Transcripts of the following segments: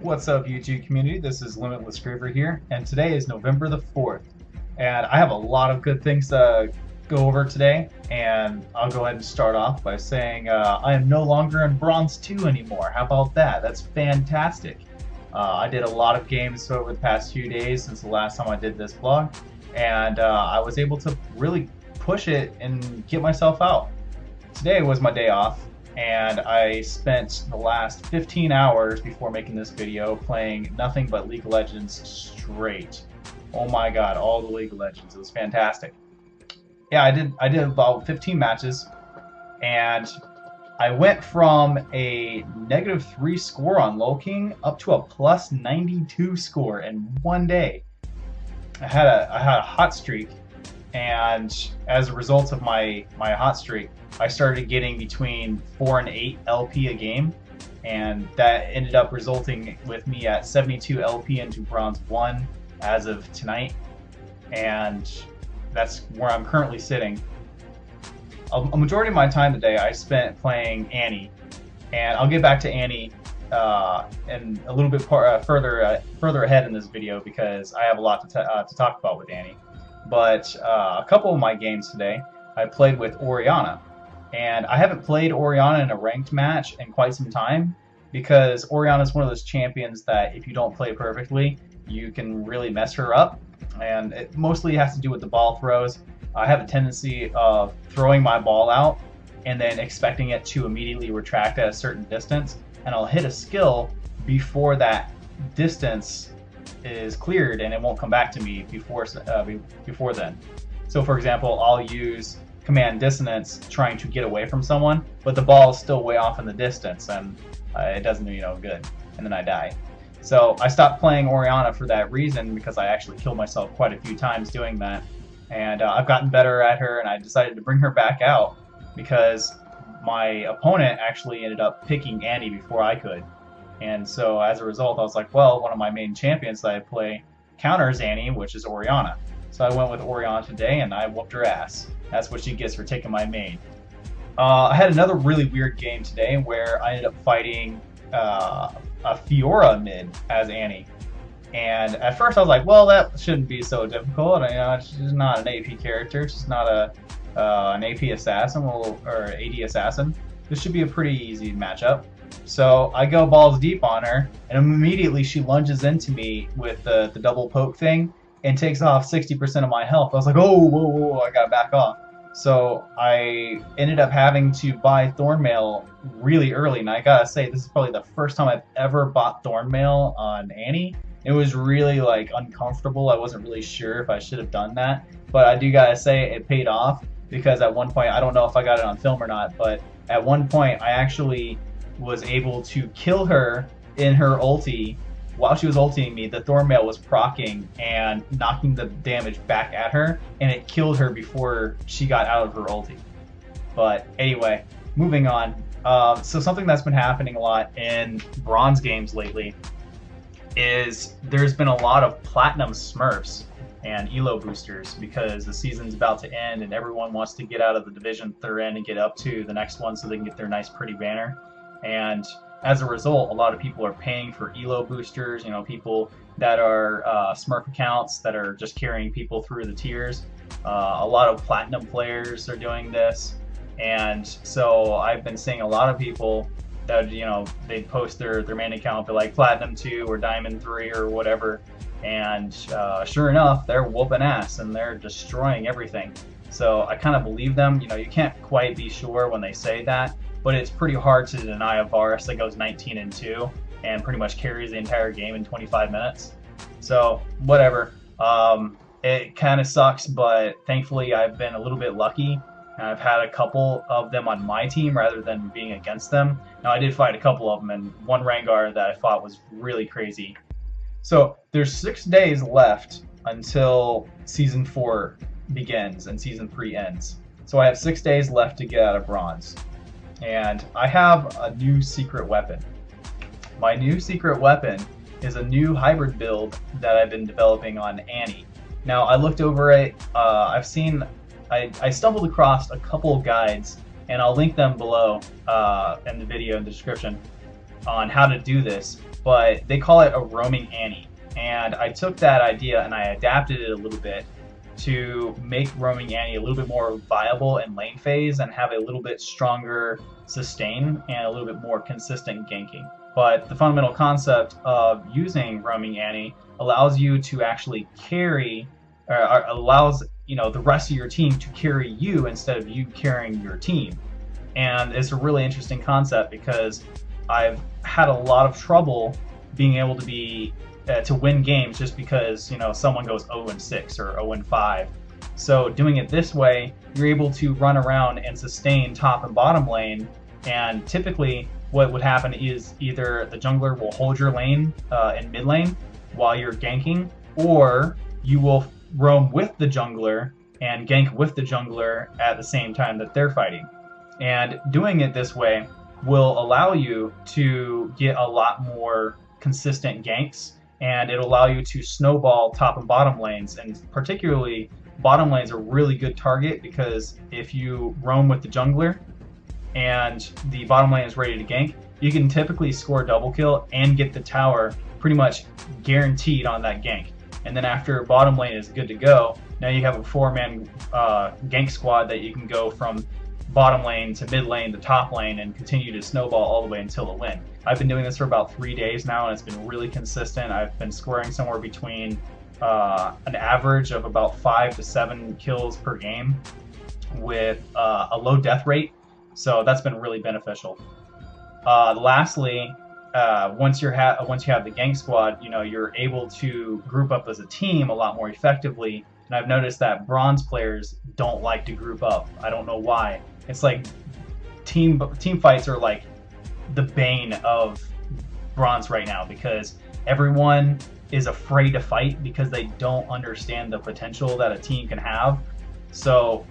What's up, YouTube community? This is LimitlessGriever here, and today is November the 4th. And I have a lot of good things to go over today, and I'll go ahead and start off by saying I am no longer in Bronze 2 anymore. How about that? That's fantastic. I did a lot of games over the past few days since the last time I did this vlog, and I was able to really push it and get myself out. Today was my day off, and I spent the last 15 hours before making this video playing nothing but League of Legends straight. Oh my god, all the League of Legends. It was fantastic. Yeah, I did about 15 matches, and I went from a -3 score on Low King up to a +92 score in one day. I had a hot streak, and as a result of my hot streak, I started getting between 4 and 8 LP a game, and that ended up resulting with me at 72 LP into Bronze 1 as of tonight, and that's where I'm currently sitting. A majority of my time today I spent playing Annie, and I'll get back to Annie and a little bit further ahead in this video because I have a lot to talk about with Annie. But a couple of my games today I played with Orianna. And I haven't played Orianna in a ranked match in quite some time because Orianna is one of those champions that if you don't play perfectly, you can really mess her up. And it mostly has to do with the ball throws. I have a tendency of throwing my ball out and then expecting it to immediately retract at a certain distance. And I'll hit a skill before that distance is cleared and it won't come back to me before then. So for example, I'll use command dissonance trying to get away from someone, but the ball is still way off in the distance and it doesn't do good, and then I die. So I stopped playing Orianna for that reason because I actually killed myself quite a few times doing that, and I've gotten better at her, and I decided to bring her back out because my opponent actually ended up picking Annie before I could. And so as a result I was like, well, one of my main champions that I play counters Annie, which is Orianna. So I went with Orianna today and I whooped her ass. That's what she gets for taking my main. I had another really weird game today where I ended up fighting a Fiora mid as Annie. And at first I was like, well, that shouldn't be so difficult. She's not an AP character. She's not an AP assassin or AD assassin. This should be a pretty easy matchup. So I go balls deep on her, and immediately she lunges into me with the double poke thing and takes off 60% of my health. I was like, oh, whoa, I gotta back off. So I ended up having to buy Thornmail really early, and I gotta say, this is probably the first time I've ever bought Thornmail on Annie. It was really uncomfortable. I wasn't really sure if I should have done that, but I do gotta say it paid off because at one point, I don't know if I got it on film or not, but at one point I actually was able to kill her in her ulti. While she was ulting me, the Thornmail was proccing and knocking the damage back at her, and it killed her before she got out of her ulti. But anyway, moving on. So something that's been happening a lot in bronze games lately is there's been a lot of platinum smurfs and elo boosters because the season's about to end and everyone wants to get out of the division they're in and get up to the next one so they can get their nice pretty banner. And as a result, a lot of people are paying for elo boosters, people that are smurf accounts that are just carrying people through the tiers. A lot of platinum players are doing this, and so I've been seeing a lot of people that they post their main account, but like platinum 2 or diamond 3 or whatever, and sure enough, they're whooping ass and they're destroying everything. So I kind of believe them. You can't quite be sure when they say that, but it's pretty hard to deny a Varus that goes 19-2 and pretty much carries the entire game in 25 minutes. So whatever. It kind of sucks, but thankfully I've been a little bit lucky. And I've had a couple of them on my team rather than being against them. Now I did fight a couple of them, and one Rengar that I fought was really crazy. So there's 6 days left until Season 4 begins and Season 3 ends. So I have 6 days left to get out of Bronze. And I have a new secret weapon. My new secret weapon is a new hybrid build that I've been developing on Annie. Now I looked over it, I stumbled across a couple of guides, and I'll link them below in the video in the description. on how to do this, but they call it a roaming Annie. And I took that idea and I adapted it a little bit to make roaming Annie a little bit more viable in lane phase and have a little bit stronger sustain and a little bit more consistent ganking. But the fundamental concept of using roaming Annie allows you to actually carry, allows the rest of your team to carry you instead of you carrying your team. And it's a really interesting concept because I've had a lot of trouble being able to win games just because someone goes 0-6 or 0-5. So doing it this way, you're able to run around and sustain top and bottom lane. And typically, what would happen is either the jungler will hold your lane in mid lane while you're ganking, or you will roam with the jungler and gank with the jungler at the same time that they're fighting. And doing it this way will allow you to get a lot more consistent ganks, and it'll allow you to snowball top and bottom lanes. And particularly, bottom lanes are a really good target because if you roam with the jungler and the bottom lane is ready to gank, you can typically score a double kill and get the tower pretty much guaranteed on that gank. And then after bottom lane is good to go, now you have a 4-man gank squad that you can go from bottom lane to mid lane to top lane and continue to snowball all the way until a win. I've been doing this for about 3 days now, and it's been really consistent. I've been scoring somewhere between an average of about 5 to 7 kills per game with a low death rate. So that's been really beneficial. Lastly, once you have the gank squad, you're able to group up as a team a lot more effectively. And I've noticed that bronze players don't like to group up. I don't know why. It's like team fights are like the bane of bronze right now because everyone is afraid to fight because they don't understand the potential that a team can have. So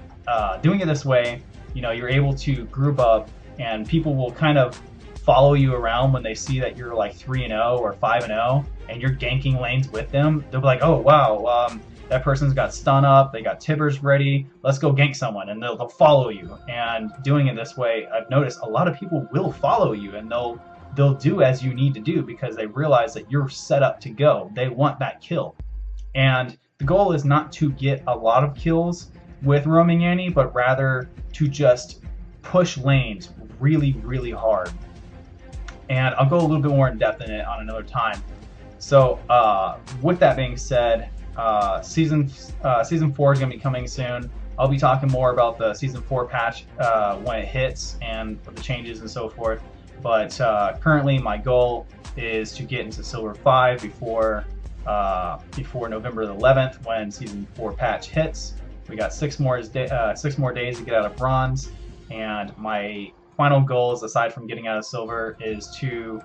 doing it this way, you're able to group up, and people will kind of follow you around when they see that you're like 3-0 or 5-0 and you're ganking lanes with them. They'll be like, oh wow, that person's got stun up, they got Tibbers ready, let's go gank someone, and they'll follow you. And doing it this way, I've noticed a lot of people will follow you, and they'll do as you need to do because they realize that you're set up to go. They want that kill. And the goal is not to get a lot of kills with roaming Annie, but rather to just push lanes really, really hard. And I'll go a little bit more in depth in it on another time. So with that being said, season 4 is going to be coming soon. I'll be talking more about the season 4 patch when it hits and the changes and so forth. But currently my goal is to get into Silver 5 before November the 11th when season 4 patch hits. We got 6 more days to get out of Bronze, and my final goals, aside from getting out of Silver, is to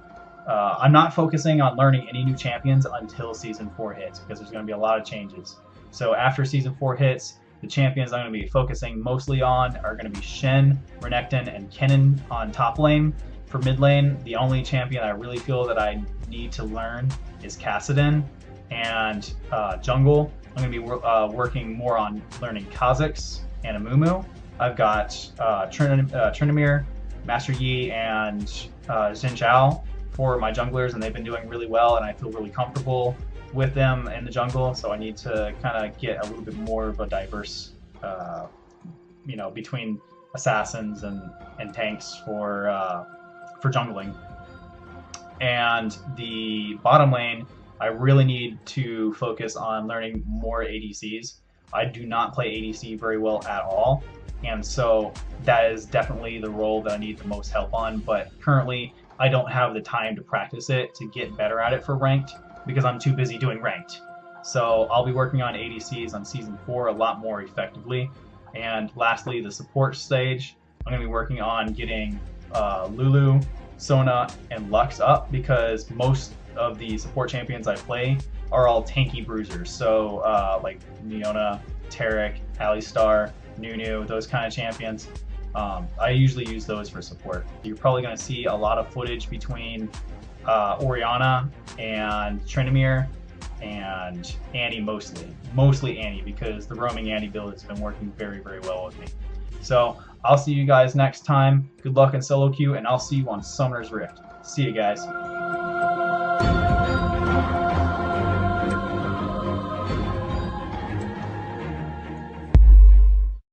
I'm not focusing on learning any new champions until season 4 hits because there's going to be a lot of changes. So after season 4 hits, the champions I'm going to be focusing mostly on are going to be Shen, Renekton, and Kennen on top lane. For mid lane, the only champion I really feel that I need to learn is Kassadin. And jungle, I'm going to be working more on learning Kha'Zix and Amumu. I've got Tryndamere, Master Yi, and Xin Zhao for my junglers, and they've been doing really well, and I feel really comfortable with them in the jungle. So I need to kind of get a little bit more of a diverse, between assassins and tanks for jungling. And the bottom lane, I really need to focus on learning more ADCs. I do not play ADC very well at all, and so that is definitely the role that I need the most help on. But currently, I don't have the time to practice it to get better at it for ranked because I'm too busy doing ranked. So I'll be working on ADCs on season 4 a lot more effectively. And lastly, the support stage, I'm going to be working on getting Lulu, Sona, and Lux up because most of the support champions I play are all tanky bruisers. So like Leona, Taric, Alistar, Nunu, those kind of champions. I usually use those for support. You're probably going to see a lot of footage between Orianna and Tryndamere and Annie mostly Annie, because the roaming Annie build has been working very, very well with me. So I'll see you guys next time. Good luck in solo queue, and I'll see you on Summoner's Rift. See you guys.